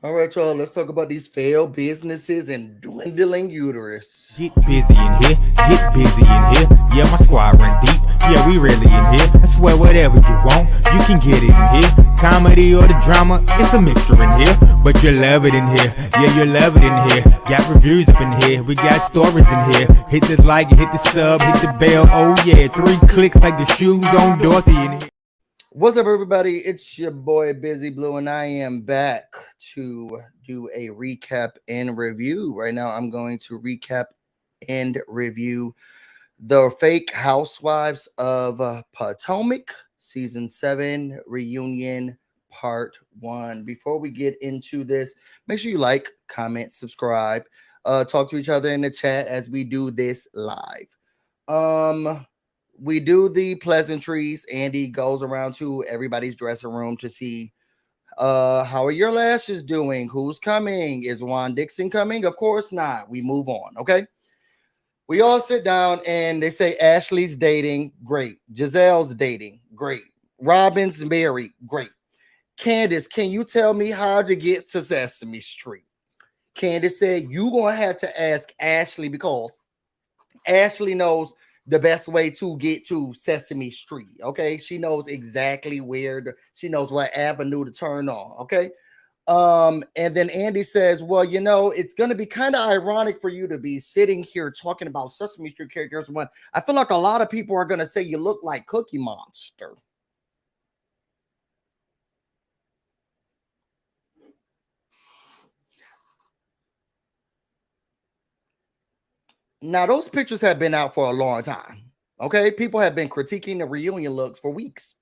All right, y'all. Let's talk about these failed businesses and dwindling uterus. Get busy in here, get busy in here. Yeah, my squad run deep. Yeah, we really in here. I swear whatever you want, you can get it in here. Comedy or the drama, it's a mixture in here. But you love it in here. Yeah, you love it in here. Got reviews up in here. We got stories in here. Hit the like, hit the sub, hit the bell. Oh yeah, 3 clicks like the shoes on Dorothy in here. What's up, everybody? It's your boy BusyBlu, and I am back to do a recap and review. Right now, I'm going to recap and review the fake Housewives of Potomac season 7 reunion part 1. Before we get into this, make sure you like, comment, subscribe, talk to each other in the chat as we do this live. We do the pleasantries. Andy goes around to everybody's dressing room to see how are your lashes doing, who's coming, is Juan Dixon coming? Of course not. We move on. Okay, we all sit down and they say Ashley's dating, great. Giselle's dating, great. Robin's married, great. Candace, can you tell me how to get to Sesame Street? Candace said, you gonna have to ask Ashley because Ashley knows the best way to get to Sesame Street. Okay, she knows exactly she knows what avenue to turn on. Okay, and then Andy says, well, you know, it's going to be kind of ironic for you to be sitting here talking about Sesame Street characters when I feel like a lot of people are going to say you look like Cookie Monster. Now, those pictures have been out for a long time. Okay, people have been critiquing the reunion looks for weeks.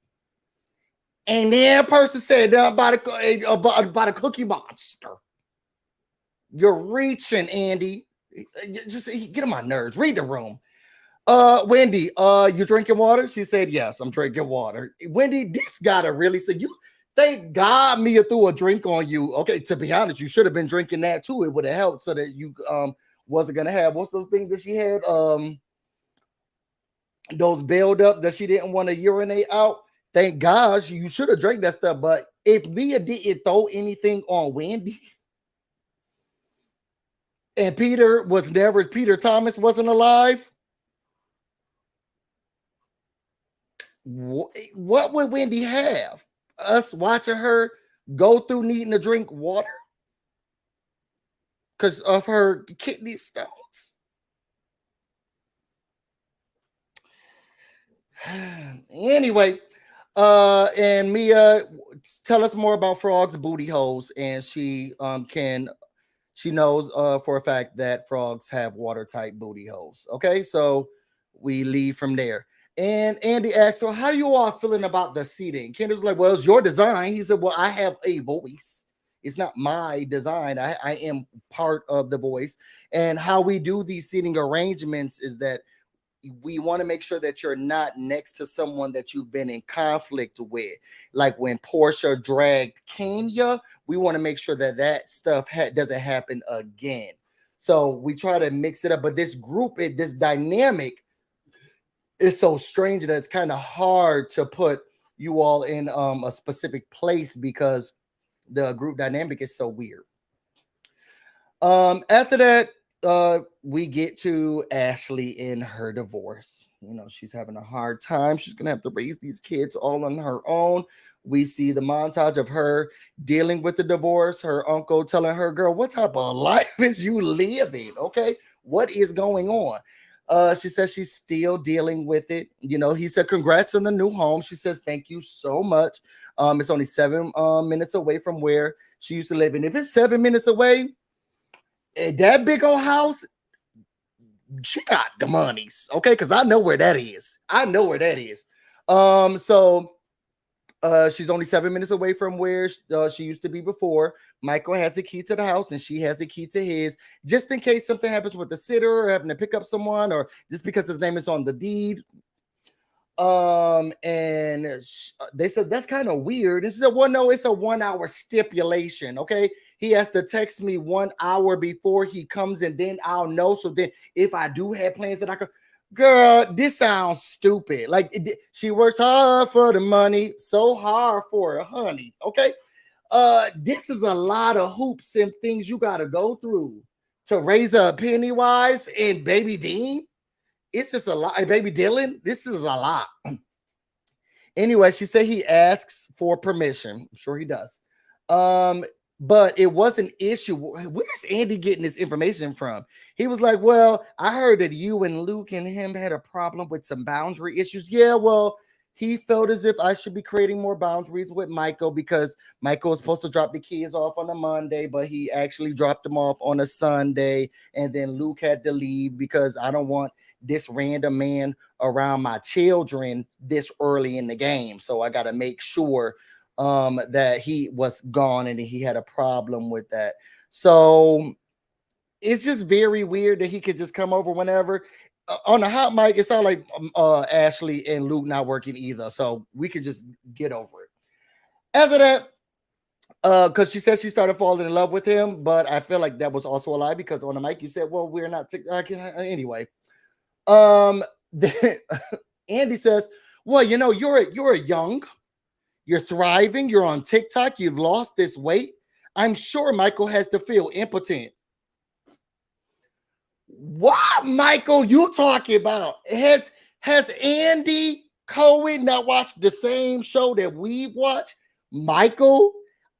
And then a person said about a Cookie Monster. You're reaching, Andy. Just get on my nerves. Read the room. Wendy, you drinking water? She said, yes, I'm drinking water. Wendy, this gotta really say you thank God Mia threw a drink on you. Okay, to be honest, you should have been drinking that too. It would have helped so that you wasn't gonna have what's those things that she had? Those buildups that she didn't want to urinate out. Thank God you should have drank that stuff. But if Mia didn't throw anything on Wendy, and Peter Thomas wasn't alive, what would Wendy have? Us watching her go through needing to drink water because of her kidney stones. Anyway, and Mia, tell us more about Frog's booty holes, and she knows for a fact that frogs have watertight booty holes. Okay, so we leave from there. And Andy asked, so how are you all feeling about the seating? Kendall's like, well, it's your design. He said, well, I have a voice. It's not my design. I am part of the voice. And how we do these seating arrangements is that we want to make sure that you're not next to someone that you've been in conflict with. Like when Portia dragged Kenya, we want to make sure that that stuff doesn't happen again. So we try to mix it up. But this group, this dynamic is so strange that it's kind of hard to put you all in a specific place because the group dynamic is so weird. After that, we get to Ashley in her divorce. You know, she's having a hard time. She's gonna have to raise these kids all on her own. We see the montage of her dealing with the divorce, her uncle telling her, girl, what type of life is you living? Okay, what is going on? She says she's still dealing with it. You know, he said, congrats on the new home. She says, thank you so much. It's only 7 minutes away from where she used to live. And if it's 7 minutes away, that big old house, she got the monies, okay? Because I know where that is. So she's only 7 minutes away from where she used to be before. Michael has a key to the house, and she has a key to his, just in case something happens with the sitter or having to pick up someone, or just because his name is on the deed. And they said that's kind of weird. And she said, well, no, it's a 1 hour stipulation. Okay, he has to text me 1 hour before he comes, and then I'll know. So then if I do have plans that I could, girl, this sounds stupid. Like she works hard for the money, so hard for it, honey. Okay. This is a lot of hoops and things you got to go through to raise a Pennywise and Baby Dean. It's just a lot. And Baby Dylan, this is a lot. Anyway, she said he asks for permission. I'm sure he does. But it was an issue. Where's Andy getting this information from? He was like, well, I heard that you and Luke and him had a problem with some boundary issues. Yeah, well, he felt as if I should be creating more boundaries with Michael because Michael was supposed to drop the kids off on a Monday, but he actually dropped them off on a Sunday. And then Luke had to leave because I don't want this random man around my children this early in the game. So I got to make sure that he was gone and he had a problem with that. So it's just very weird that he could just come over whenever. On the hot mic, it sounded like Ashley and Luke not working either. So we could just get over it. After that, because she said she started falling in love with him, but I feel like that was also a lie because on the mic you said, well, we're not anyway. Andy says, well, you know, you're young, you're thriving, you're on TikTok, you've lost this weight. I'm sure Michael has to feel impotent. What, Michael, you talking about? Has Andy Cohen not watched the same show that we watch? Michael,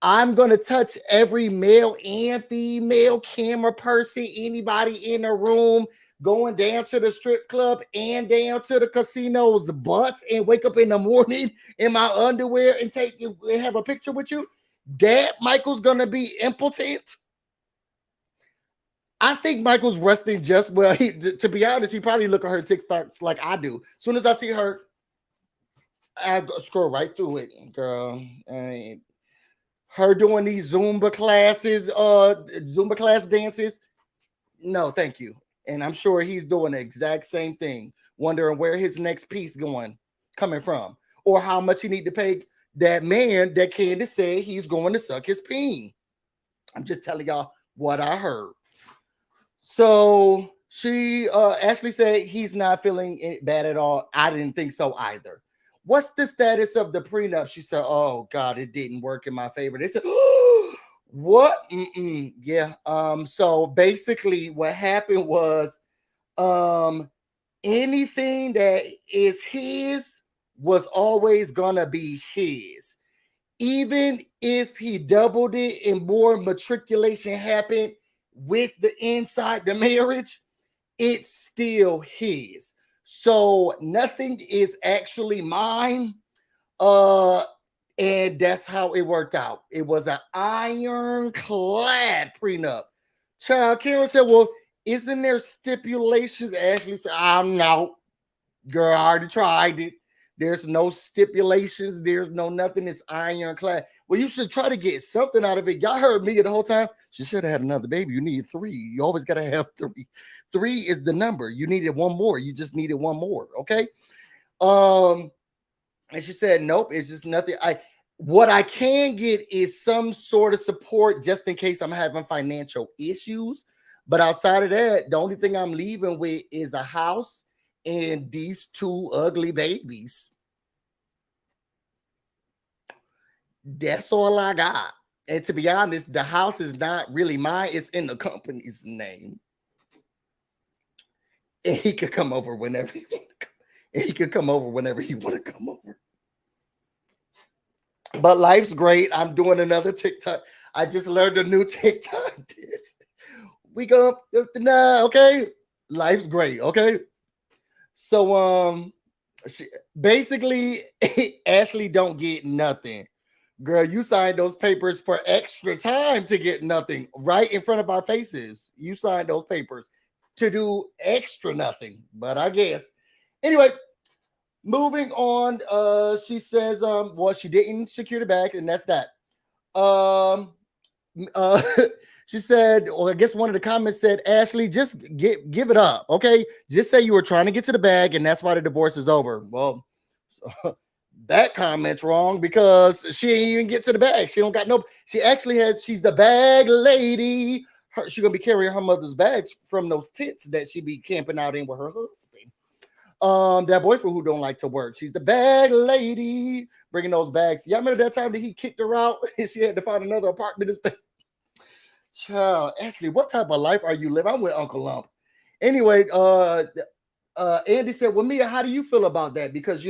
I'm going to touch every male and female camera person, anybody in the room, going down to the strip club and down to the casino's butts and wake up in the morning in my underwear and have a picture with you. That Michael's going to be impotent. I think Michael's resting just well. To be honest, he probably look at her TikToks like I do. As soon as I see her, I scroll right through it, girl. Her doing these Zumba class dances. No, thank you. And I'm sure he's doing the exact same thing, wondering where his next piece coming from, or how much he need to pay that man that Candace said he's going to suck his peen. I'm just telling y'all what I heard. So she, Ashley said he's not feeling bad at all. I didn't think so either. What's the status of the prenup? She said, oh God, it didn't work in my favor. They said, oh, what? Yeah. So basically what happened was, anything that is his was always gonna be his. Even if he doubled it and more matriculation happened with the inside the marriage, it's still his. So nothing is actually mine. And that's how it worked out. It was an ironclad prenup. Child, Karen said, well, isn't there stipulations? Ashley said, I'm out. Girl, I already tried it. There's no stipulations. There's no nothing. It's ironclad. Well, you should try to get something out of it. Y'all heard me the whole time. She should have had another baby. You need 3. You always got to have 3. 3 is the number. You needed one more. You just needed one more. Okay. And she said, nope, it's just nothing. What I can get is some sort of support just in case I'm having financial issues. But outside of that, the only thing I'm leaving with is a house and these 2 ugly babies. That's all I got. And to be honest, the house is not really mine. It's in the company's name. And he could come over whenever he want to come. And he could come over whenever he want to come over. But life's great. I'm doing another TikTok. I just learned a new TikTok. We go okay. Life's great. Okay. So basically Ashley don't get nothing. Girl, you signed those papers for extra time to get nothing right in front of our faces. You signed those papers to do extra nothing. But I guess anyway. Moving on, she says, well, she didn't secure the bag, and that's that. She said, or I guess one of the comments said, Ashley, just give it up, okay? Just say you were trying to get to the bag, and that's why the divorce is over. Well, so, that comment's wrong because she ain't even get to the bag. She don't got no. She actually has. She's the bag lady. She's gonna be carrying her mother's bags from those tents that she be camping out in with her husband. That boyfriend who don't like to work. She's the bag lady, bringing those bags. Y'all remember that time that he kicked her out and she had to find another apartment and stuff? Child, Ashley, what type of life are you living? I'm with Uncle Lump. Anyway, Andy said, well, Mia, how do you feel about that? Because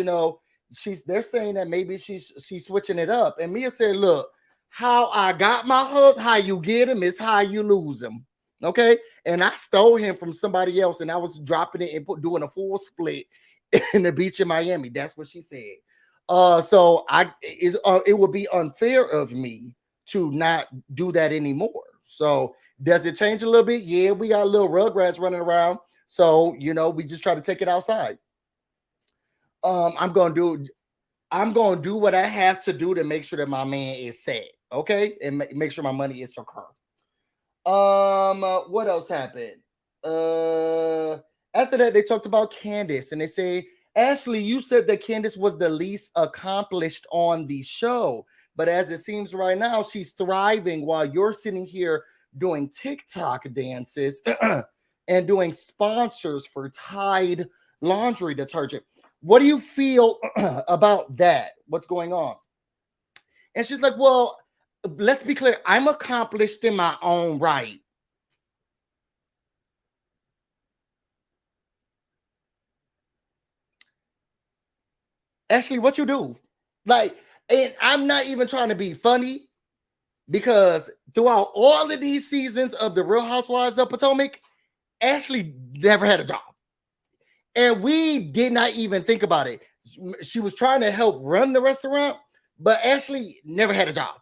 they're saying that maybe she's switching it up. And Mia said, look, how I got my husband, how you get him is how you lose him. Okay. And I stole him from somebody else, and I was dropping it and doing a full split in the beach in Miami. That's what she said. So it would be unfair of me to not do that anymore. So does it change a little bit? Yeah, we got little rugrats running around. So, we just try to take it outside. I'm going to do what I have to do to make sure that my man is set. Okay. And make sure my money is secure. What else happened? After that, they talked about Candace, and they say, Ashley, you said that Candace was the least accomplished on the show, but as it seems right now, she's thriving while you're sitting here doing TikTok dances and doing sponsors for Tide laundry detergent. What do you feel about that? What's going on? And she's like, well, let's be clear. I'm accomplished in my own right. Ashley, what you do? And I'm not even trying to be funny, because throughout all of these seasons of the Real Housewives of Potomac, Ashley never had a job. And we did not even think about it. She was trying to help run the restaurant, but Ashley never had a job.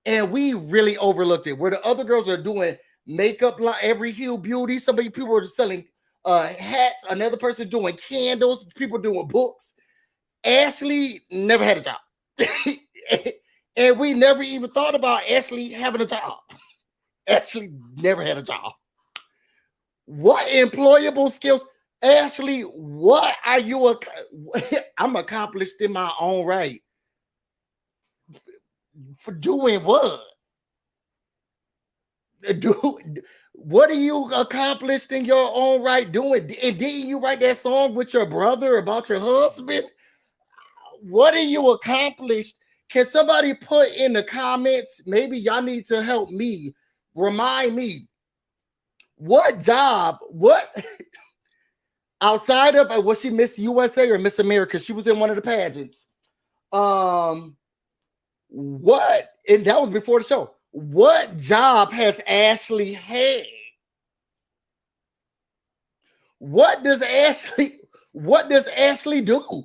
And we really overlooked it. Where the other girls are doing makeup, every hue beauty. People were selling hats. Another person doing candles. People doing books. Ashley never had a job. And we never even thought about Ashley having a job. Ashley never had a job. What employable skills? Ashley, what are you? I'm accomplished in my own right. For doing what? What are you accomplished in your own right doing? And didn't you write that song with your brother about your husband? What are you accomplished? Can somebody put in the comments? Maybe y'all need to help me. Remind me. What job? What outside of, was she Miss USA or Miss America? She was in one of the pageants. What? And that was before the show. What job has Ashley had? What does Ashley do?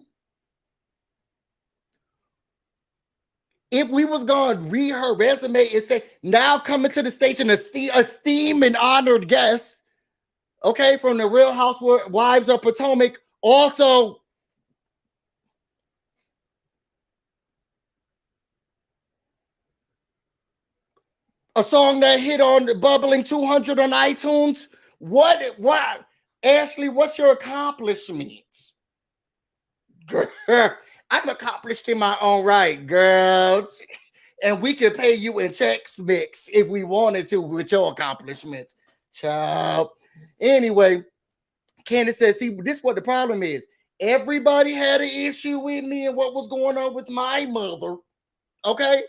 If we was going to read her resume and say, now coming to the station, esteemed and honored guest, okay, from the Real Housewives of Potomac, also a song that hit on the bubbling 200 on iTunes. What, Ashley, what's your accomplishments? Girl, I'm accomplished in my own right, girl. And we could pay you in checks mix if we wanted to with your accomplishments, child. Anyway, Candace says, see, this is what the problem is. Everybody had an issue with me and what was going on with my mother, okay?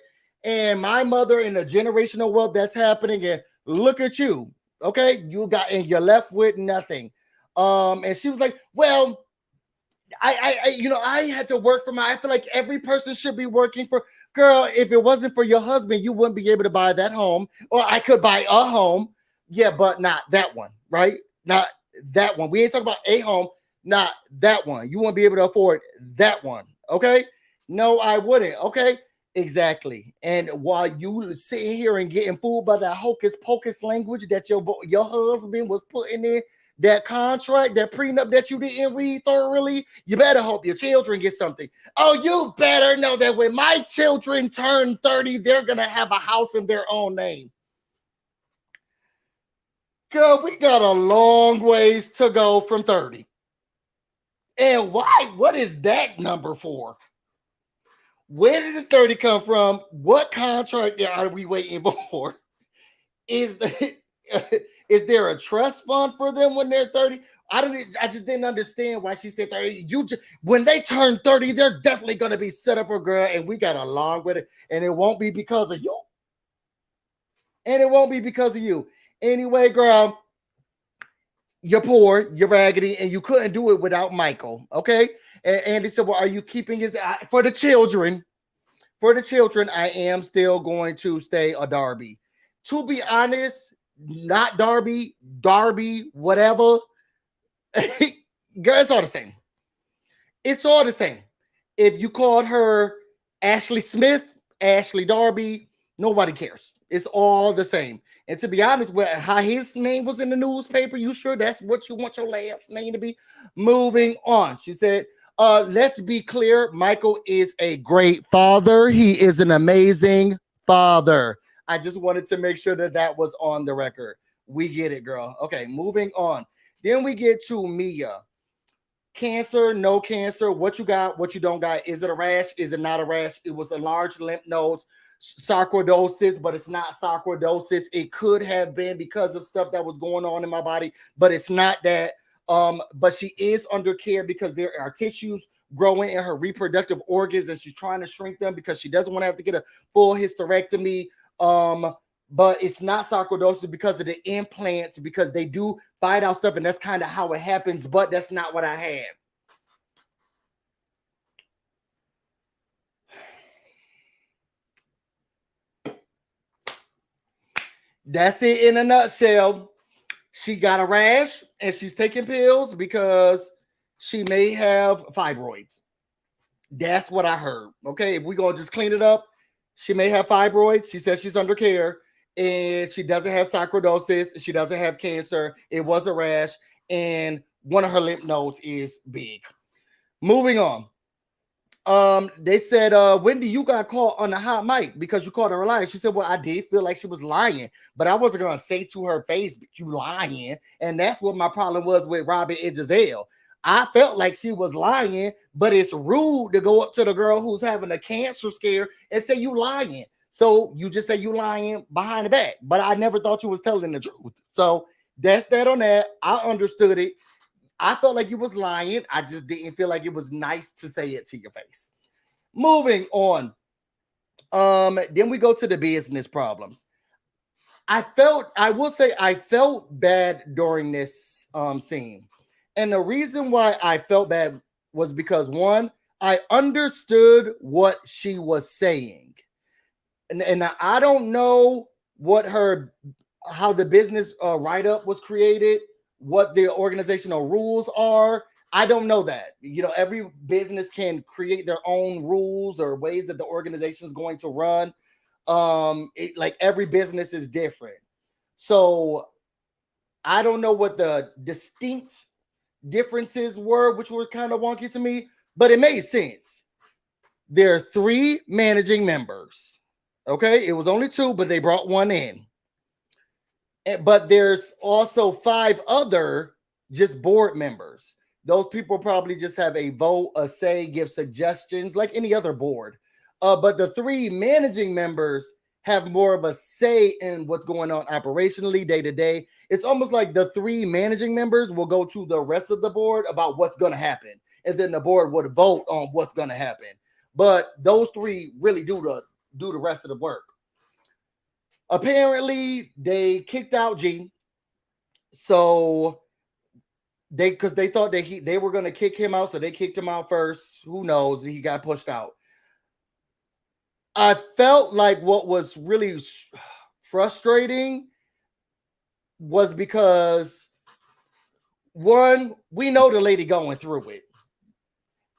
And my mother and the generational wealth that's happening, and look at you, okay? You're left with nothing. And she was like, well, I had to work for I feel like every person should be working for. Girl, if it wasn't for your husband, you wouldn't be able to buy that home. Or I could buy a home. Yeah, but not that one, right? Not that one. We ain't talking about a home, not that one. You won't be able to afford that one, okay? No, I wouldn't, okay? Exactly. And while you sitting here and getting fooled by that hocus pocus language that your husband was putting in, that contract, that prenup that you didn't read thoroughly, you better hope your children get something. Oh, you better know that when my children turn 30, they're going to have a house in their own name. Girl, we got a long ways to go from 30. And why? What is that number for? Where did the 30 come from? What contract are we waiting for? Is there a trust fund for them when they're 30? I just didn't understand why she said 30. When they turn 30, they're definitely gonna be set up for a girl, and we got along with it, and it won't be because of you. And it won't be because of you. Anyway, girl, you're poor, you're raggedy, and you couldn't do it without Michael. Okay. And Andy said, well, are you keeping his for the children? For the children, I am still going to stay a Darby. To be honest, not Darby, whatever. Girl, it's all the same. It's all the same. If you called her Ashley Smith, Ashley Darby, nobody cares. It's all the same. And to be honest, with how his name was in the newspaper, you sure that's what you want your last name to be? Moving on. She said, let's be clear. Michael is a great father. He is an amazing father. I just wanted to make sure that that was on the record. We get it, girl. Okay, moving on. Then we get to Mia. Cancer, no cancer. What you got, what you don't got. Is it a rash? Is it not a rash? It was a large lymph nodes. Sarcoidosis, but it's not sarcoidosis. It could have been because of stuff that was going on in my body, but it's not that. But she is under care because there are tissues growing in her reproductive organs, and she's trying to shrink them because she doesn't want to have to get a full hysterectomy. But it's not sarcoidosis because of the implants, because they do find out stuff, and that's kind of how it happens. But that's not what I had. That's it in a nutshell. She got a rash and she's taking pills because she may have fibroids. That's what I heard. Okay, if we're going to just clean it up, she may have fibroids. She says she's under care and she doesn't have sarcoidosis. She doesn't have cancer. It was a rash and one of her lymph nodes is big. Moving on. They said, Wendy, you got caught on the hot mic because you called her a liar. She said, well, I did feel like she was lying, but I wasn't going to say to her face that you lying. And that's what my problem was with Robin and Giselle. I felt like she was lying, but it's rude to go up to the girl who's having a cancer scare and say you lying. So you just say you lying behind the back, but I never thought you was telling the truth. So that's that on that. I understood it. I felt like you was lying. I just didn't feel like it was nice to say it to your face. Moving on. Then we go to the business problems. I will say I felt bad during this scene. And the reason why I felt bad was because, one, I understood what she was saying. And I don't know how the business write-up was created, what the organizational rules are. I don't know that. You know, every business can create their own rules or ways that the organization is going to run. Like every business is different. So I don't know what the distinct differences were, which were kind of wonky to me, but it made sense. There are 3 managing members. Okay, it was only 2, but they brought 1 in. But there's also 5 other just board members. Those people probably just have a vote, a say, give suggestions like any other board. But the 3 managing members have more of a say in what's going on operationally day to day. It's almost like the 3 managing members will go to the rest of the board about what's going to happen. And then the board would vote on what's going to happen. But those 3 really do the rest of the work. Apparently, they kicked out G. So because they thought that they were going to kick him out, so they kicked him out first. Who knows? He got pushed out. I felt like what was really frustrating was because, one, we know the lady going through it.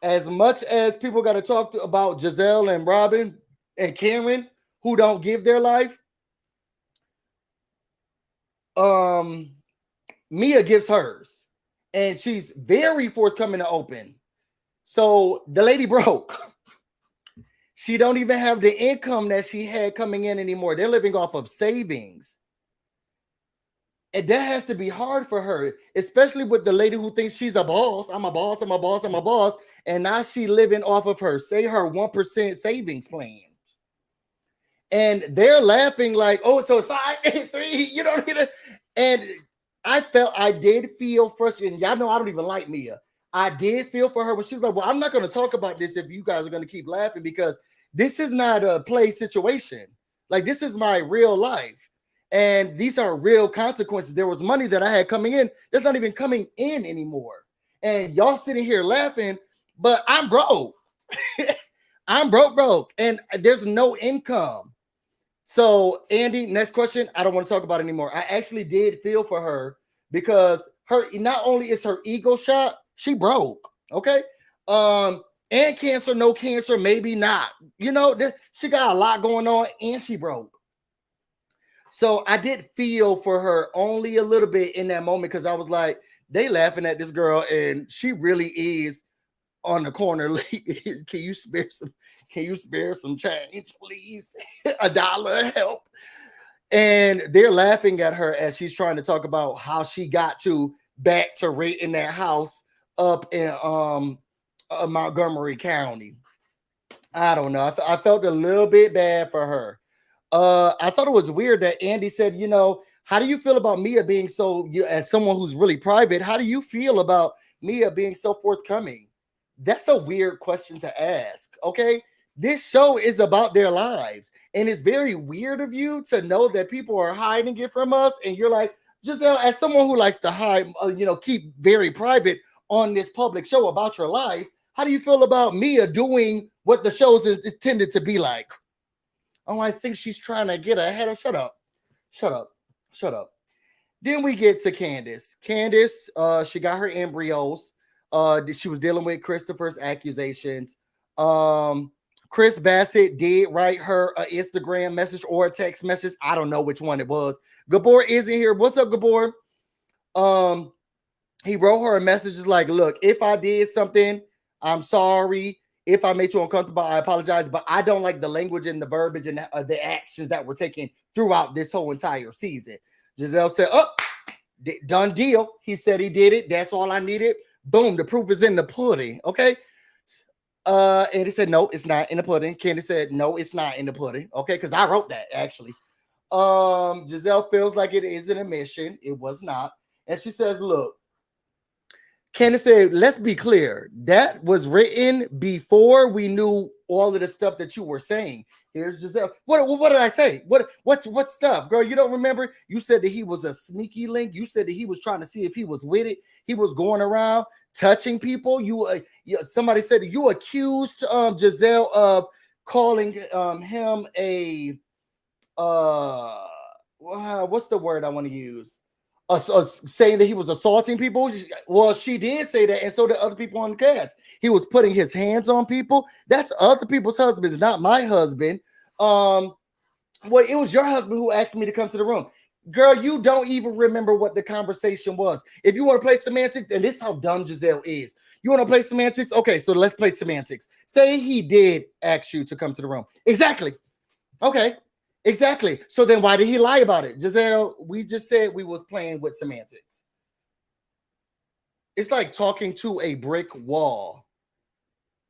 As much as people got to talk about Giselle and Robin and Karen, who don't give their life, Mia gives hers, and she's very forthcoming to open. So the lady broke. She don't even have the income that she had coming in anymore. They're living off of savings. And that has to be hard for her, especially with the lady who thinks she's a boss. I'm a boss, I'm a boss, I'm a boss. And now she living off of her 1% savings plan. And they're laughing like, oh, so it's 5, it's 3, you don't need it. And I did feel frustrated. Y'all know I don't even like Mia. I did feel for her when she was like, well, I'm not going to talk about this if you guys are going to keep laughing because this is not a play situation. Like, this is my real life. And these are real consequences. There was money that I had coming in that's not even coming in anymore. And y'all sitting here laughing, but I'm broke. I'm broke. And there's no income. So, Andy, next question. I don't want to talk about it anymore. I actually did feel for her because her not only is her ego shot, she broke. Okay. And cancer, no cancer, maybe not. You know, she got a lot going on and she broke. So I did feel for her only a little bit in that moment because I was like, they laughing at this girl and she really is on the corner. Can you spare some change, please? $1 help. And they're laughing at her as she's trying to talk about how she got back to renting that house up in Montgomery County. I don't know. I felt a little bit bad for her. I thought it was weird that Andy said, you know, how do you feel about Mia being as someone who's really private, how do you feel about Mia being so forthcoming? That's a weird question to ask. Okay. This show is about their lives. And it's very weird of you to know that people are hiding it from us. And you're like, Giselle, as someone who likes to hide, keep very private on this public show about your life, how do you feel about Mia doing what the show is intended to be like? Oh, I think she's trying to get ahead of. Shut up. Then we get to Candace. Candace, she got her embryos. She was dealing with Christopher's accusations. Chris Bassett did write her an Instagram message or a text message. I don't know which one it was. Gabor isn't here. What's up, Gabor? He wrote her a message like, look, if I did something, I'm sorry. If I made you uncomfortable, I apologize, but I don't like the language and the verbiage and the actions that were taken throughout this whole entire season. Giselle said, oh, done deal. He said he did it. That's all I needed. Boom, the proof is in the pudding, okay? And he said, no, it's not in the pudding. Candy said, no, it's not in the pudding, okay? Because I wrote that, actually. Giselle feels like it is an admission. It was not. And she says, look, Candace said, let's be clear. That was written before we knew all of the stuff that you were saying. Here's Giselle. What did I say? What stuff? Girl, you don't remember? You said that he was a sneaky link. You said that he was trying to see if he was with it. He was going around touching people. Somebody said you accused Giselle of calling him a what's the word I want to use? Saying that he was assaulting people. Well, she did say that, and so did other people on the cast. He was putting his hands on people. That's other people's husbands, not my husband. Well, it was your husband who asked me to come to the room. Girl, you don't even remember what the conversation was. If you want to play semantics, and this is how dumb Giselle is. You want to play semantics? Okay, so let's play semantics. Say he did ask you to come to the room. Exactly. Okay. Exactly. So then why did he lie about it? Giselle, we just said we was playing with semantics. It's like talking to a brick wall.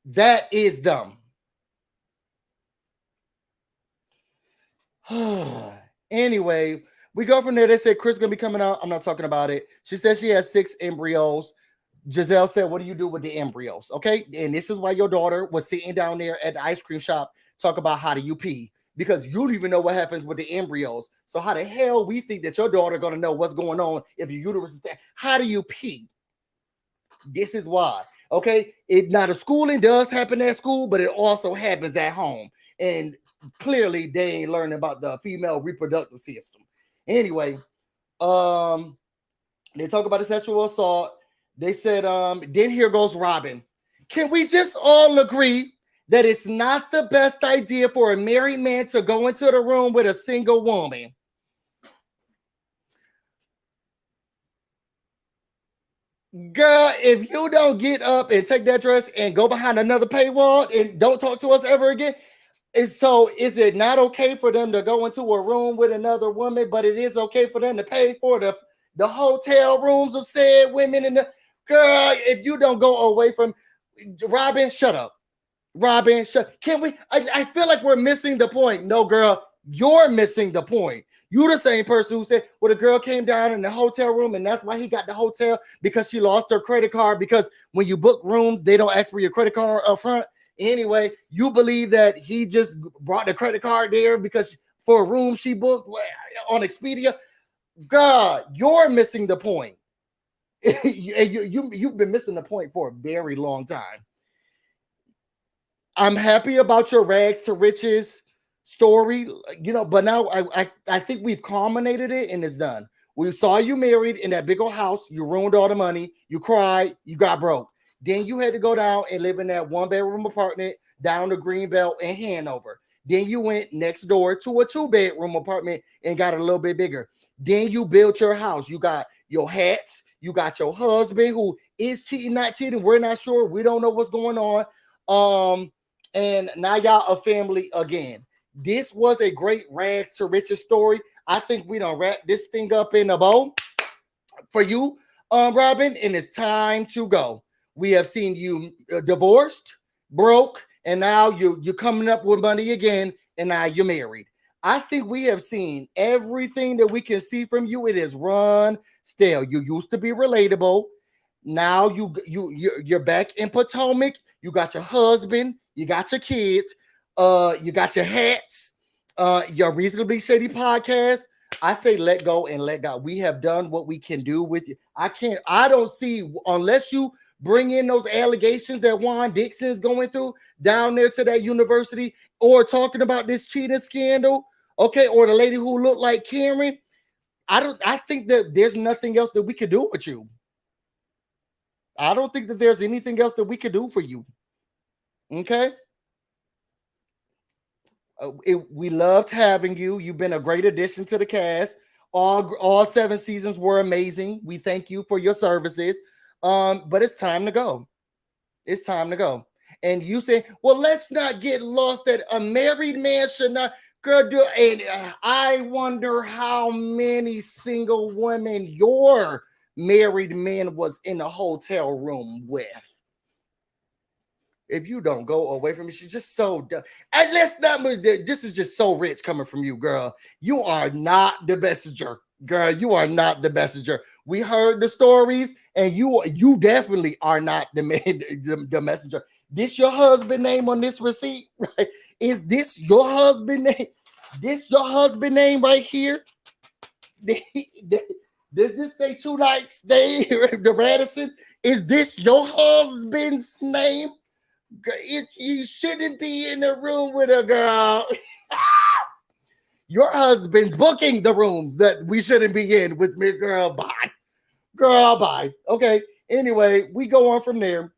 That is dumb. Anyway, we go from there. They said Chris is going to be coming out. I'm not talking about it. She said she has 6 embryos. Giselle said, what do you do with the embryos? Okay. And this is why your daughter was sitting down there at the ice cream shop talk about how do you pee. Because you don't even know what happens with the embryos. So how the hell we think that your daughter going to know what's going on if your uterus is there? How do you pee? This is why. Okay. Now the schooling does happen at school, but it also happens at home. And clearly they ain't learning about the female reproductive system. Anyway, they talk about the sexual assault. They said, then here goes Robin. Can we just all agree that it's not the best idea for a married man to go into the room with a single woman? Girl, if you don't get up and take that dress and go behind another paywall and don't talk to us ever again, is it not okay for them to go into a room with another woman, but it is okay for them to pay for the hotel rooms of said women? And girl, if you don't go away from Robin, shut up. Robin, can we? I feel like we're missing the point. No, girl, you're missing the point. You the same person who said, well, the girl came down in the hotel room and that's why he got the hotel, because she lost her credit card, because when you book rooms, they don't ask for your credit card up front. Anyway, you believe that he just brought the credit card there because for a room she booked on Expedia. God, you're missing the point. You've been missing the point for a very long time. I'm happy about your rags to riches story, but now I think we've culminated it and it's done. We saw you married in that big old house. You ruined all the money. You cried. You got broke. Then you had to go down and live in that 1-bedroom apartment down the Greenbelt in Hanover. Then you went next door to a 2-bedroom apartment and got a little bit bigger. Then you built your house. You got your hats. You got your husband who is cheating, not cheating. We're not sure. We don't know what's going on. And now y'all a family again. This was a great rags to riches story. I think we done wrap this thing up in a bow for you, Robin, and it's time to go. We have seen you divorced, broke, and now you're coming up with money again, and now you're married. I think we have seen everything that we can see from you. It is run stale. You used to be relatable. Now you're back in Potomac. You got your husband. You got your kids. You got your hats. Your Reasonably Shady podcast. I say let go and let God. We have done what we can do with you. I don't see, unless you bring in those allegations that Juan Dixon is going through down there to that university, or talking about this cheating scandal, okay, or the lady who looked like Karen. I think that there's nothing else that we could do with you. I don't think that there's anything else that we could do for you. Okay? We loved having you. You've been a great addition to the cast. All 7 seasons were amazing. We thank you for your services. But it's time to go. It's time to go. And you say, well, let's not get lost that a married man should not. Girl, and I wonder how many single women your married man was in a hotel room with. If you don't go away from me, she's just so dumb. And let's not move. This is just so rich coming from you, girl. You are not the messenger, girl. You are not the messenger. We heard the stories, and you definitely are not the man, the messenger. This your husband name on this receipt, right? Is this your husband name? This your husband name right here? Does this say 2 nights stay the Radisson? Is this your husband's name? You shouldn't be in the room with a girl. Your husband's booking the rooms that we shouldn't be in with me, girl. Bye. Girl, bye. Okay. Anyway, we go on from there.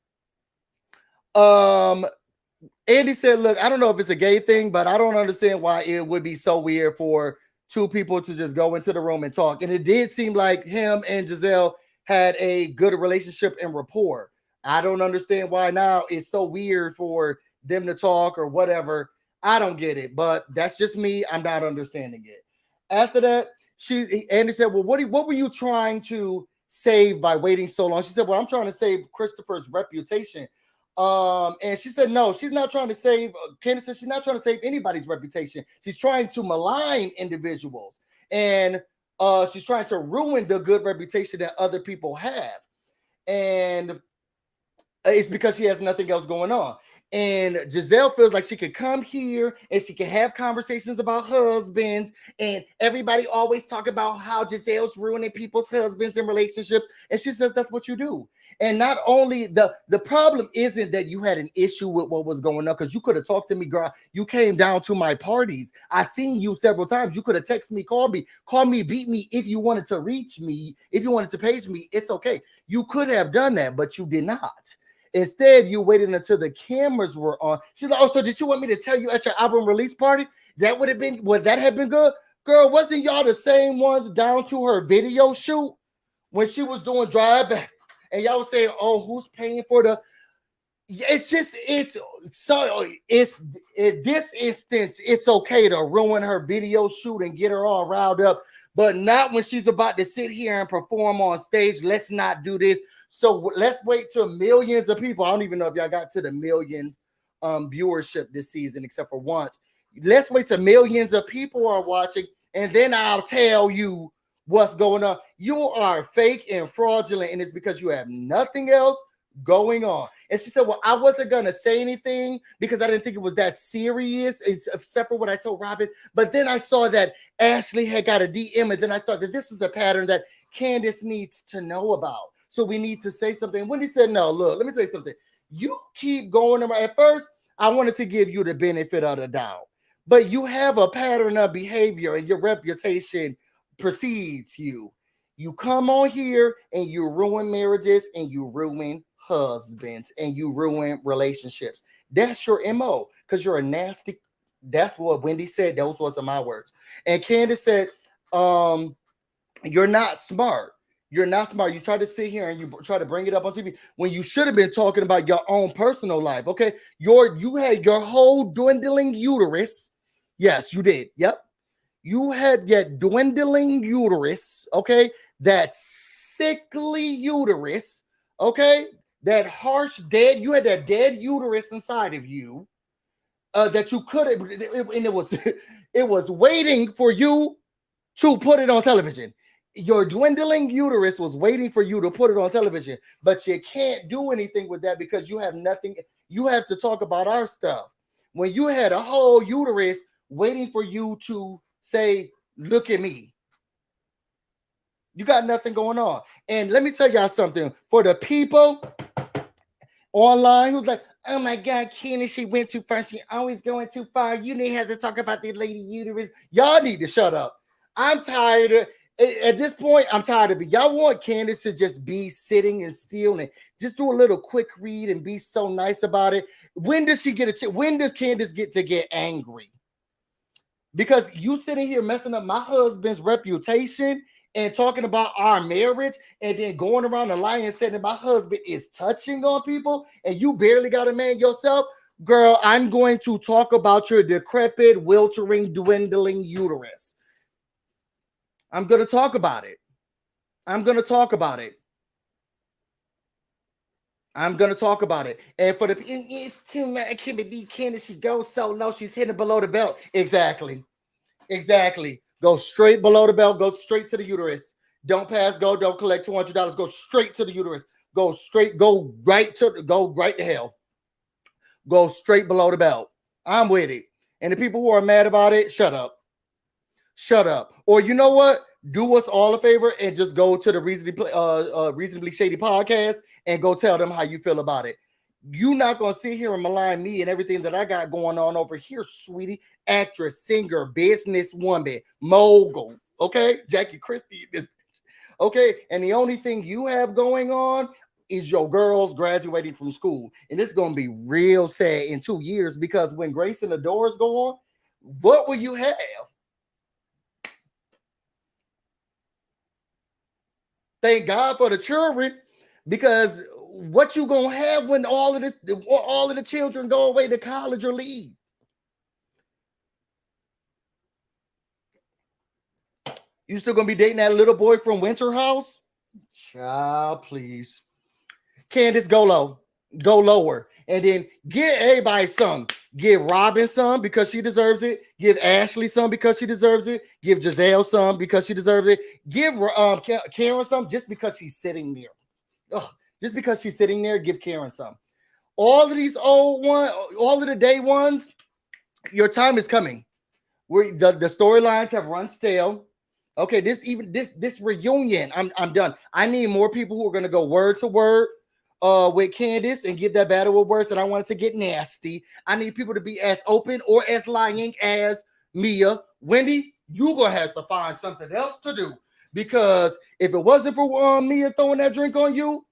Andy said, look, I don't know if it's a gay thing, but I don't understand why it would be so weird for 2 people to just go into the room and talk. And it did seem like him and Giselle had a good relationship and rapport. I don't understand why now it's so weird for them to talk or whatever. I don't get it, but that's just me. I'm not understanding it. After that, Andy said, well, what were you trying to save by waiting so long? She said, well, I'm trying to save Christopher's reputation. And she said, no, she's not trying to save, Candace said she's not trying to save anybody's reputation. She's trying to malign individuals. And she's trying to ruin the good reputation that other people have. And it's because she has nothing else going on. And Giselle feels like she could come here and she can have conversations about husbands. And everybody always talk about how Giselle's ruining people's husbands and relationships. And she says that's what you do. And not only the problem isn't that you had an issue with what was going on, because you could have talked to me, girl. You came down to my parties. I seen you several times. You could have texted me, call me, beat me if you wanted to reach me, if you wanted to page me. It's okay. You could have done that, but you did not. Instead, you waited until the cameras were on. She's like, oh, so did you want me to tell you at your album release party? That would that have been good? Girl, wasn't y'all the same ones down to her video shoot when she was doing drive back? And y'all was saying, oh, who's paying for the... This instance, it's okay to ruin her video shoot and get her all riled up, but not when she's about to sit here and perform on stage. Let's not do this. So let's wait till millions of people. I don't even know if y'all got to the million viewership this season, except for once. Let's wait till millions of people are watching, and then I'll tell you what's going on. You are fake and fraudulent, and it's because you have nothing else going on. And she said, well, I wasn't going to say anything because I didn't think it was that serious, except for what I told Robin. But then I saw that Ashley had got a DM, and then I thought that this is a pattern that Candace needs to know about. So we need to say something. Wendy said, no, look, let me tell you something. You keep going around. At first, I wanted to give you the benefit of the doubt, but you have a pattern of behavior and your reputation precedes you. You come on here and you ruin marriages and you ruin husbands and you ruin relationships. That's your MO because you're a nasty. That's what Wendy said. Those wasn't my words. And Candace said, you're not smart. You're not smart. You try to sit here and you try to bring it up on TV when you should have been talking about your own personal life. Okay. You had your whole dwindling uterus. Yes, you did. Yep. You had your dwindling uterus. Okay. That sickly uterus. Okay. That harsh dead. You had that dead uterus inside of you that you couldn't, and it was waiting for you to put it on television. Your dwindling uterus was waiting for you to put it on television, but you can't do anything with that because you have nothing. You have to talk about our stuff. When you had a whole uterus waiting for you to say, look at me. You got nothing going on. And let me tell y'all something. For the people online who's like, oh my God, Kenny, she went too far. She always going too far. You didn't have to talk about the lady uterus. Y'all need to shut up. I'm tired of at this point, I'm tired of it. Y'all want Candace to just be sitting and still and just do a little quick read and be so nice about it. When does she get when does Candace get to get angry? Because you sitting here messing up my husband's reputation and talking about our marriage and then going around the line and saying that my husband is touching on people and you barely got a man yourself. Girl, I'm going to talk about your decrepit, wilting, dwindling uterus. I'm going to talk about it. I'm going to talk about it. I'm going to talk about it. And for the, it's too much. Kimberly Candace, she goes so low, she's hitting below the belt. Exactly. Exactly. Go straight below the belt. Go straight to the uterus. Don't pass go. Don't collect $200. Go straight to the uterus. Go straight. Go right to hell. Go straight below the belt. I'm with it. And the people who are mad about it, shut up. Shut up. Or you know what? Do us all a favor and just go to the Reasonably Shady podcast and go tell them how you feel about it. You're not going to sit here and malign me and everything that I got going on over here, sweetie. Actress, singer, businesswoman, mogul. Okay? Jackie Christie. Okay? And the only thing you have going on is your girls graduating from school. And it's going to be real sad in 2 years because when Grace and the Doors go on, what will you have? Thank God for the children, because what you gonna have when all of the children go away to college or leave? You still gonna be dating that little boy from Winter House? Child, please. Candace, go low, go lower, and then get everybody some. Give Robin some because she deserves it. Give Ashley some because she deserves it. Give Giselle some because she deserves it. Give Karen some just because she's sitting there. Ugh, just because she's sitting there, give Karen some. All of these old ones, all of the day ones, your time is coming. The storylines have run stale. Okay, this reunion, I'm done. I need more people who are going to go word to word with Candace and give that battle of words that I wanted to get nasty. I need people to be as open or as lying as Mia. Wendy, you're going to have to find something else to do, because if it wasn't for Mia throwing that drink on you,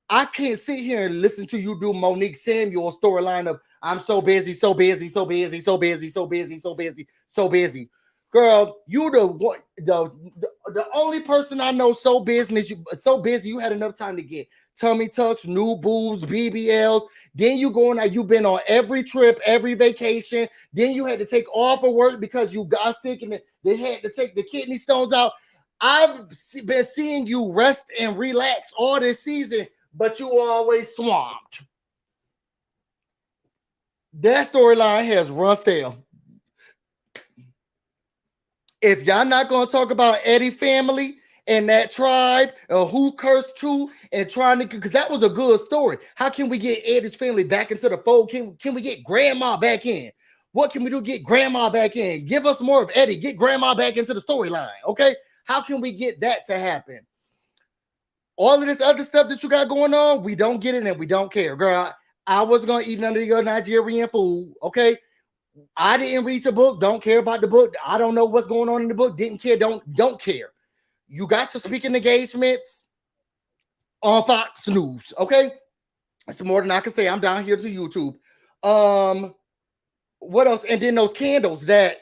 I can't sit here and listen to you do Monique Samuel's storyline of I'm so busy, so busy, so busy, so busy, so busy, so busy, so busy. Girl, you the only person I know so busy you had enough time to get tummy tucks, new boobs, BBLs. Then you going out, you've been on every trip, every vacation. Then you had to take off of work because you got sick and they had to take the kidney stones out. I've been seeing you rest and relax all this season, but you always swamped. That storyline has run stale. If y'all not gonna talk about Eddie family and that tribe, who cursed who, and trying to, because that was a good story. How can we get Eddie's family back into the fold? Can we get grandma back in? What can we do to get grandma back in? Give us more of Eddie. Get grandma back into the storyline. Okay. How can we get that to happen? All of this other stuff that you got going on, we don't get it and we don't care. Girl, I was going to eat none of your Nigerian food. Okay. I didn't read the book. Don't care about the book. I don't know what's going on in the book. Didn't care. Don't care. You got your speaking engagements on Fox News. Okay. That's more than I can say. I'm down here to YouTube. What else? And then those candles that,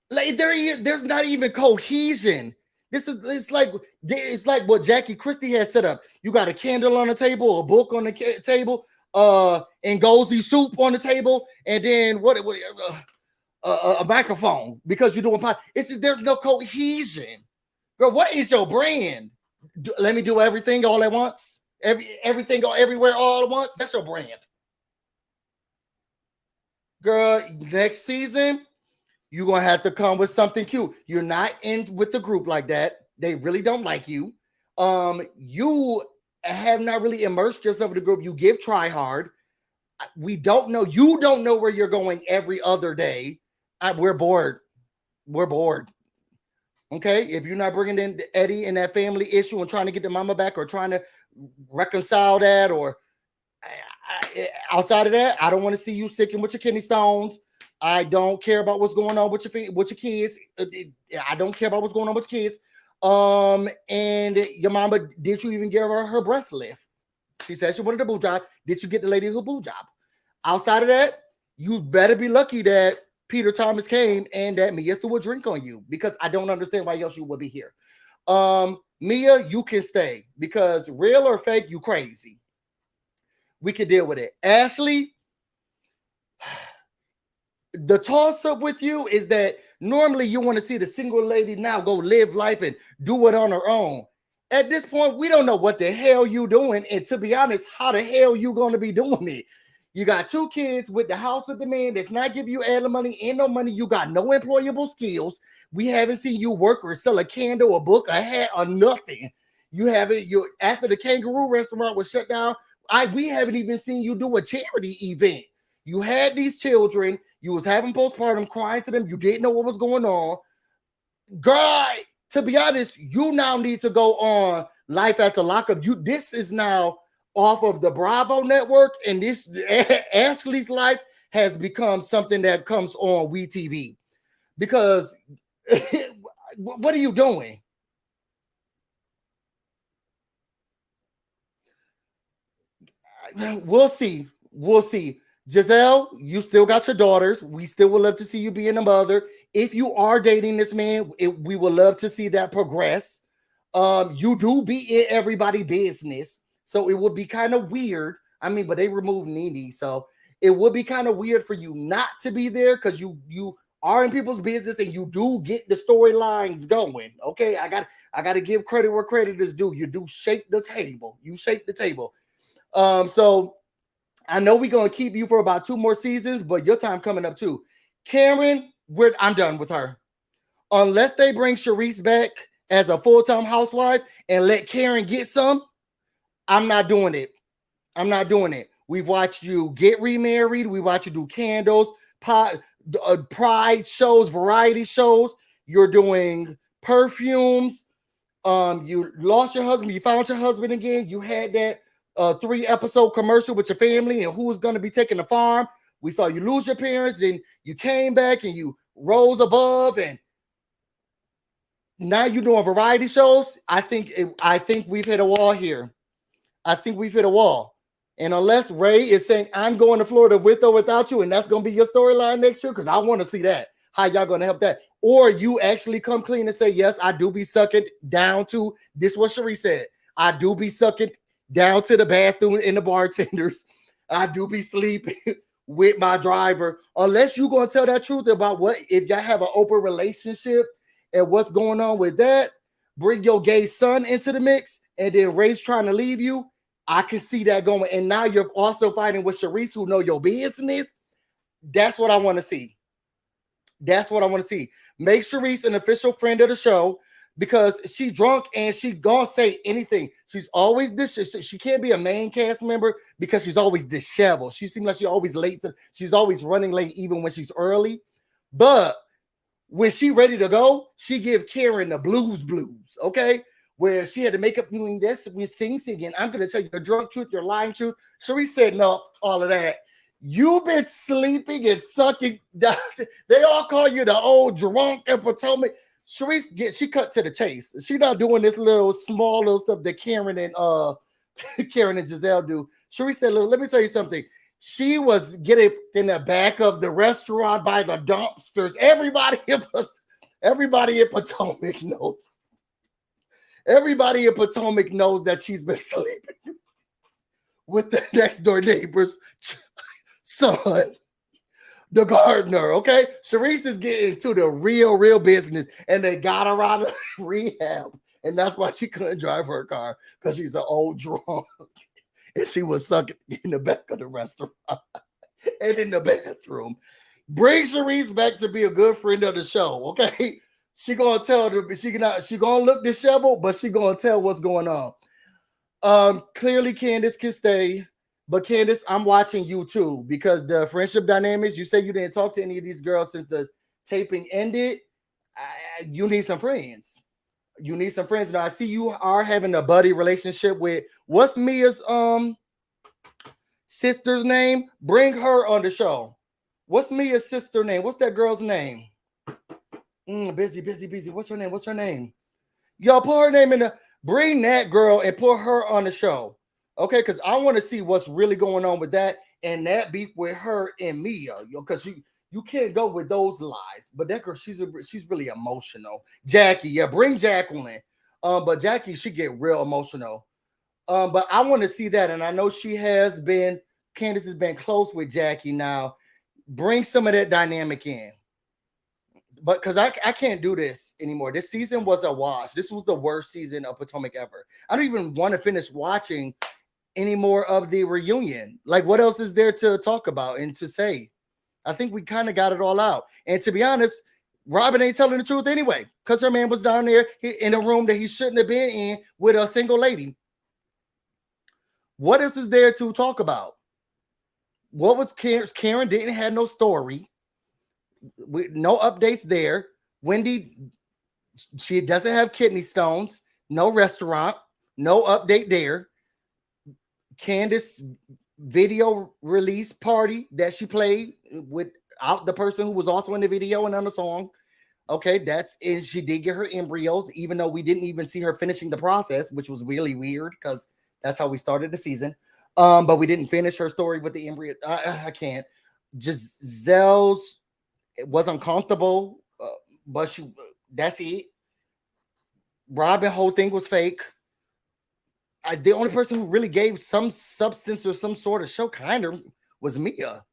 like, there's not even cohesion. It's like what Jackie Christie has set up. You got a candle on the table, a book on the table, and Ngozi soup on the table, and then a microphone, because you're doing pop. It's just, there's no cohesion. Girl, what is your brand? Let me do everything all at once. Everything everywhere all at once. That's your brand. Girl, next season, you're going to have to come with something cute. You're not in with the group like that. They really don't like you. You have not really immersed yourself in the group. You give try hard. We don't know. You don't know where you're going every other day. We're bored. We're bored. Okay? If you're not bringing in Eddie and that family issue and trying to get the mama back or trying to reconcile that, or outside of that, I don't want to see you sicking with your kidney stones. I don't care about what's going on with your kids. I don't care about what's going on with your kids. And your mama, did you even give her breast lift? She said she wanted a boob job. Did you get the lady her boob job? Outside of that, you better be lucky that Peter Thomas came and that Mia threw a drink on you, because I don't understand why else you would be here. Mia, you can stay, because real or fake, you crazy. We can deal with it. Ashley, the toss up with you is that normally you want to see the single lady now go live life and do it on her own. At this point, we don't know what the hell you doing. And to be honest, how the hell you going to be doing it? You got 2 kids with the house with the man that's not giving you ad money, ain't no money. You got no employable skills. We haven't seen you work or sell a candle, a book, a hat, or nothing. You haven't. You after the kangaroo restaurant was shut down. We haven't even seen you do a charity event. You had these children. You was having postpartum, crying to them. You didn't know what was going on. Girl, to be honest, you now need to go on Life After Lockup. This is now off of the Bravo network, and this Ashley's life has become something that comes on WeTV. Because what are you doing? We'll see. We'll see. Giselle, you still got your daughters. We still would love to see you being a mother. If you are dating this man, we would love to see that progress. You do be in everybody's business, so it would be kind of weird. I mean, but they removed Nene, so it would be kind of weird for you not to be there, because you are in people's business and you do get the storylines going. Okay, I got to give credit where credit is due. You do shake the table. You shake the table. So I know we're going to keep you for about 2 more seasons, but your time coming up too. Karen, I'm done with her. Unless they bring Sharice back as a full-time housewife and let Karen get some, I'm not doing it. I'm not doing it. We've watched you get remarried. We watch you do candles, pride shows, variety shows. You're doing perfumes. You lost your husband. You found your husband again. You had that 3-episode commercial with your family and who was going to be taking the farm. We saw you lose your parents and you came back and you rose above, and now you're doing variety shows. I think we've hit a wall here. I think we've hit a wall. And unless Ray is saying, I'm going to Florida with or without you, and that's going to be your storyline next year, because I want to see that. How y'all going to help that? Or you actually come clean and say, yes, I do be sucking down to, this what Cherie said, I do be sucking down to the bathroom and the bartenders. I do be sleeping with my driver. Unless you're going to tell that truth about what, if y'all have an open relationship and what's going on with that, bring your gay son into the mix, and then Ray's trying to leave you. I can see that going. And now you're also fighting with Sharice, who know your business. That's what I want to see. That's what I want to see. Make Sharice an official friend of the show because she drunk and she gonna say anything. She's always she can't be a main cast member because she's always disheveled. She seems like she's always late. She's always running late even when she's early. But when she ready to go, she give Karen the blues, okay? Where she had to make up doing this with singing. I'm gonna tell you your drunk truth, your lying truth. Sharice said no, all of that. You've been sleeping and sucking. They all call you the old drunk in Potomac. Sharice she cut to the chase. She not doing this small little stuff that Karen and Karen and Giselle do. Sharice said, look, let me tell you something. She was getting in the back of the restaurant by the dumpsters. Everybody in Potomac knows. Everybody in Potomac knows that she's been sleeping with the next door neighbor's son, the gardener. Okay, Sharice is getting to the real business, and they got her out of rehab, and that's why she couldn't drive her car because she's an old drunk, and she was sucking in the back of the restaurant and in the bathroom. Bring Sharice back to be a good friend of the show. Okay, she gonna tell her she gonna look disheveled, but she gonna tell what's going on. Clearly Candace can stay. But Candace, I'm watching you too because the friendship dynamics, you say you didn't talk to any of these girls since the taping ended. You need some friends. You need some friends. Now I see you are having a buddy relationship with what's Mia's sister's name? Bring her on the show. What's Mia's sister name? What's that girl's name? Busy. What's her name? Y'all put her name in the bring that girl and put her on the show. Okay, because I want to see what's really going on with that and that beef with her and Mia, because you can't go with those lies. But that girl, she's really emotional. Jackie, yeah, bring Jacqueline. But Jackie, she get real emotional. But I want to see that, and I know Candace has been close with Jackie now. Bring some of that dynamic in. But because I can't do this anymore. This season was a wash. This was the worst season of Potomac ever. I don't even want to finish watching any more of the reunion. Like, what else is there to talk about and to say? I think we kind of got it all out. And to be honest, Robin ain't telling the truth anyway, because her man was down there in a room that he shouldn't have been in with a single lady. What else is there to talk about? What was Karen didn't have no story. No updates there. Wendy, she doesn't have kidney stones. No restaurant. No update there. Candace video release party that she played without the person who was also in the video and on the song. Okay, she did get her embryos, even though we didn't even see her finishing the process, which was really weird because that's how we started the season. But we didn't finish her story with the embryo. I can't. Giselle's was uncomfortable, but that's it. Robin whole thing was fake. The only person who really gave some substance or some sort of show kind of was Mia.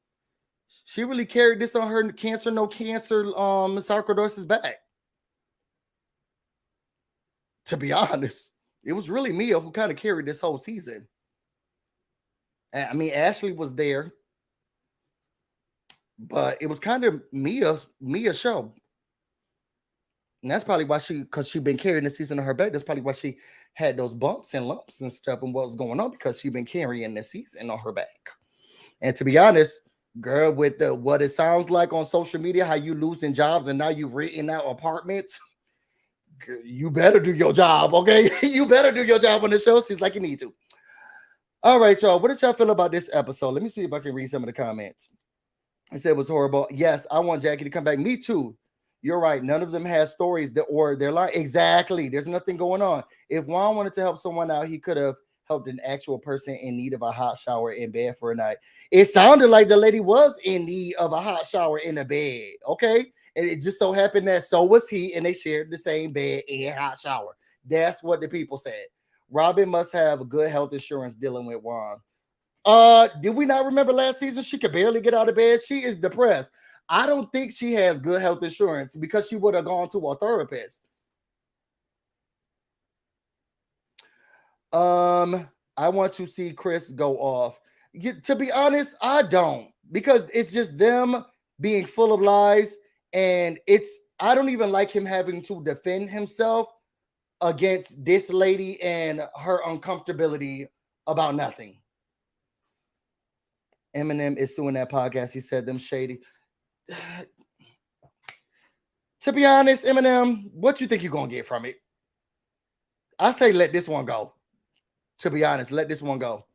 She really carried this on her cancer, no cancer, sarcoidosis back. To be honest, it was really Mia who kind of carried this whole season. I mean, Ashley was there, but it was kind of Mia's show. And that's probably why because she'd been carrying the season on her back. That's probably why she had those bumps and lumps and stuff and what was going on, because she'd been carrying the season on her back. And to be honest, girl, with what it sounds like on social media, how you losing jobs and now you renting out apartments, you better do your job, okay? You better do your job on the show. Seems like you need to. All right, y'all. What did y'all feel about this episode? Let me see if I can read some of the comments. I said it was horrible. Yes, I want Jackie to come back. Me too. You're right. None of them has stories or they're like, exactly. There's nothing going on. If Juan wanted to help someone out, he could have helped an actual person in need of a hot shower in bed for a night. It sounded like the lady was in need of a hot shower in a bed. Okay. And it just so happened that so was he, and they shared the same bed and hot shower. That's what the people said. Robin must have good health insurance dealing with Juan. Did we not remember last season? She could barely get out of bed. She is depressed. I don't think she has good health insurance because she would have gone to a therapist. I want to see Chris go off. To be honest, I don't, because it's just them being full of lies And I don't even like him having to defend himself against this lady and her uncomfortability about nothing. Eminem is suing that podcast. He said them shady. To be honest, Eminem, what you think you're gonna get from it? I say let this one go. To be honest, let this one go.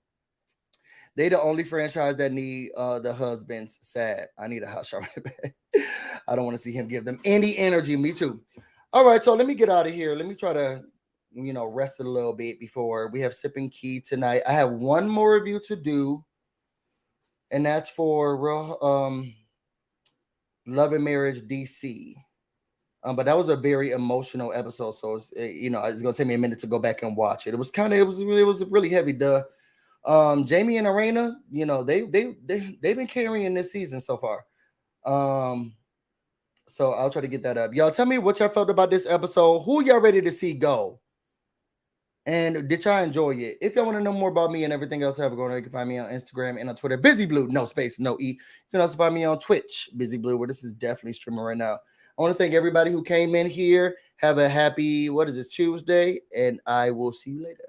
They the only franchise that need the husbands sad. I need a house show. I don't want to see him give them any energy. Me too. All right, so let me get out of here. Let me try to, rest it a little bit before we have Sipping Key tonight. I have one more review to do, and that's for Love and Marriage DC. But that was a very emotional episode, so it's gonna take me a minute to go back and watch it. It was really heavy. Jamie and Arena, they've been carrying this season so far. So I'll try to get that up. Y'all tell me what y'all felt about this episode. Who y'all ready to see go? And did y'all enjoy it? If y'all want to know more about me and everything else I have going on, you can find me on Instagram and on Twitter. BusyBlu, no space, no E. You can also find me on Twitch, BusyBlu, where this is definitely streaming right now. I want to thank everybody who came in here. Have a happy, Tuesday? And I will see you later.